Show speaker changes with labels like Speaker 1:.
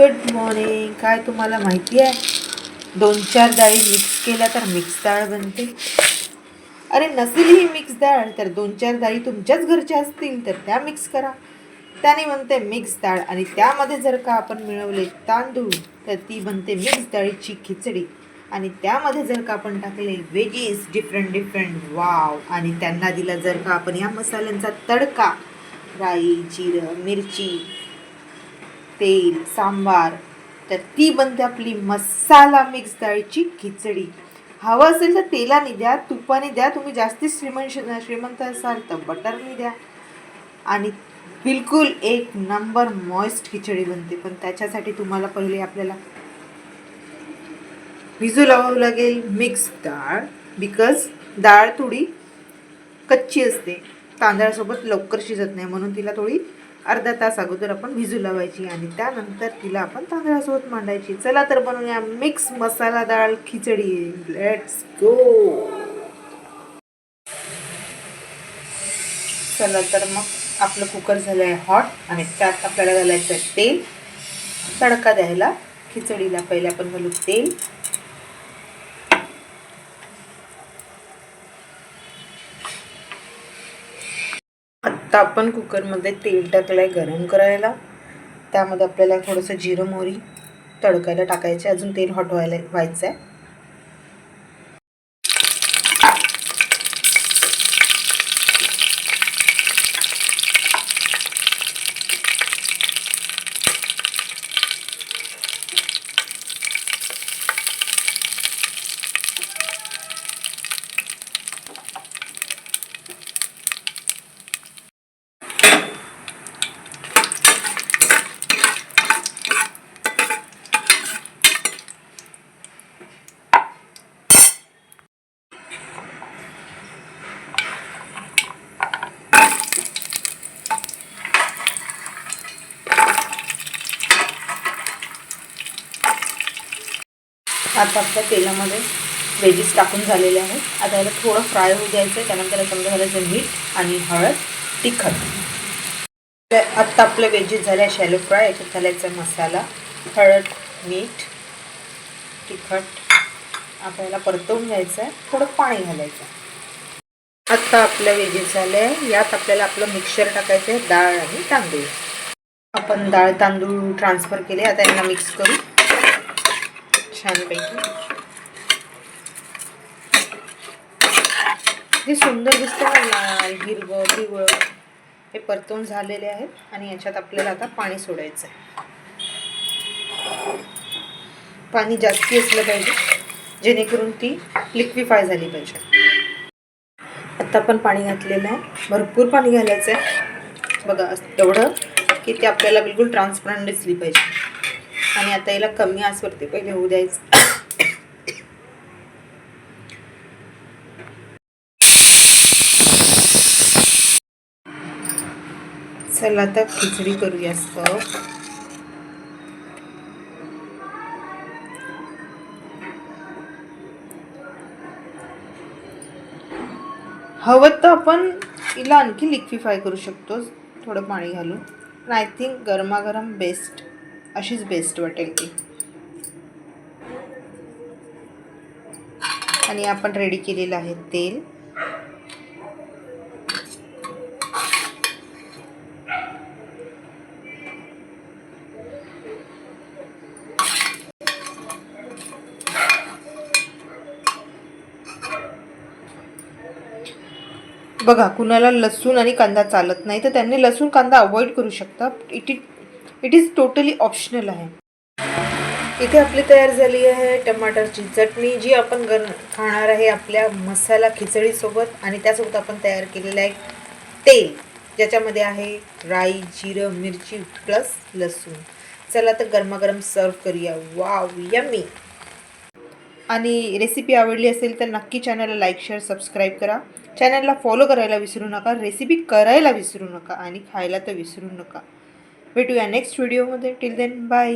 Speaker 1: Good morning. काय तुम्हाला माहिती आहे 2-4 डाळी मिक्स केल्या तर मिक्स डाळ बनते. अरे नसेल ही मिक्स डाळ तर 2-4 डाळी तुमच्याच घरच्या असतील तर त्या मिक्स करा, त्याने बनते मिक्स डाळ. आणि त्यामध्ये जर का आपण मिळवले तांदूळ तर ती बनते मिक्स डाळीची खिचडी. आणि त्यामध्ये जर का आपण टाकले व्हेजीस डिफरंट वाव, आणि त्यांना दिला जर का आपण या मसाल्यांचा तडका, राई, जिरं, मिरची, तेल, सांबार, तर ती बनते आपली मसाला मिक्स डाळीची खिचडी. हवं असेल तर तेलाने द्या, तुपाने द्या, तुम्ही जास्ती श्रीमंत असाल तर बटरने द्या, आणि बिलकुल एक नंबर मॉइस्ट खिचडी बनते. पण त्याच्यासाठी तुम्हाला पहिले आपल्याला भिजू लावावं लागेल मिक्स डाळ, बिकॉज डाळ थोडी कच्ची असते, तांदळासोबत लवकर शिजत नाही, म्हणून तिला थोडी अर्धा तास अगोदर आपण भिजू लावायची आणि त्यानंतर तिला आपण तांदळासोबत मांडायची. चला तर बनवूया मिक्स मसाला डाळ खिचडी. Let's go. चला तर मग आपलं कुकर झालं आहे हॉट, आणि त्यात आपल्याला घालायचं आहे तेल. तडका द्यायला खिचडीला पहिले आपण घालू तेल. आत्ता आपण कुकरमध्ये तेल टाकलं आहे गरम करायला. त्यामध्ये आपल्याला थोडंसं जिरं मोहरी तडकायला टाकायचे. अजून तेल हॉट व्हायचं आहे. आता आपल्या तेलामध्ये व्हेजीस टाकून झालेले आहेत. आता याला थोडं फ्राय होऊ द्यायचं. त्यानंतर समजा घालायचं मीठ आणि हळद, तिखट. आत्ता आपले व्हेजीस झाले शॅलो फ्राय. याच्यात घालायचा मसाला, हळद, मीठ, तिखट. आता याला परतवून घ्यायचं आहे. थोडं पाणी घालायचं. आत्ता आपल्या व्हेजीस झाले आहे. यात आपल्याला आपलं मिक्सचर टाकायचं आहे, डाळ आणि तांदूळ. आपण डाळ तांदूळ ट्रान्सफर केले. आता यांना मिक्स करू छानपैकी. जे सुंदर दिसतं ना, लाल हिरवं पिवळं, हे परतून झालेले आहेत. आणि याच्यात आपल्याला आता पाणी सोडायचं आहे. पाणी जास्ती असलं पाहिजे जेणेकरून ती लिक्विफाय झाली पाहिजे. आता आपण पाणी घातलेलं आहे. भरपूर पाणी घालायचं आहे बघा, एवढं की ते आपल्याला बिलकुल ट्रान्सपरंट दिसली पाहिजे. आणि आता याला कमी आचवरती पहिले होऊ द्यायचं. चला आता खिचडी करूया सर्व. हवं तर आपण हिला आणखी लिक्विफाय करू शकतो थोडं पाणी घालून. पण आय थिंक गरमागरम बेस्ट, अशीच बेस्ट वाटेल ती. आणि आपण रेडी केलेलं आहे तेल. बघा, कुणाला लसूण आणि कांदा चालत नाही तर त्यांनी लसूण कांदा अवॉइड करू शकता. इट इज टोटली ऑप्शनल आहे. इथे आपली तयार झाली आहे टमाटरची चटणी, जी आपण खाणार आहे आपल्या मसाला खिचडीसोबत. आणि त्यासोबत आपण तयार केलेलं आहे तेल, ज्याच्यामध्ये आहे राई, जिरं, मिरची प्लस लसूण. चला तर गरमागरम सर्व करूया. Wow, yummy. आणि रेसिपी आवडली असेल तर नक्की चॅनलला लाईक, शेअर, सबस्क्राईब करा. चॅनलला फॉलो करायला विसरू नका, रेसिपी करायला विसरू नका, आणि खायला तर विसरू नका. भेटूया नेक्स्ट व्हिडिओमध्ये. Till then bye.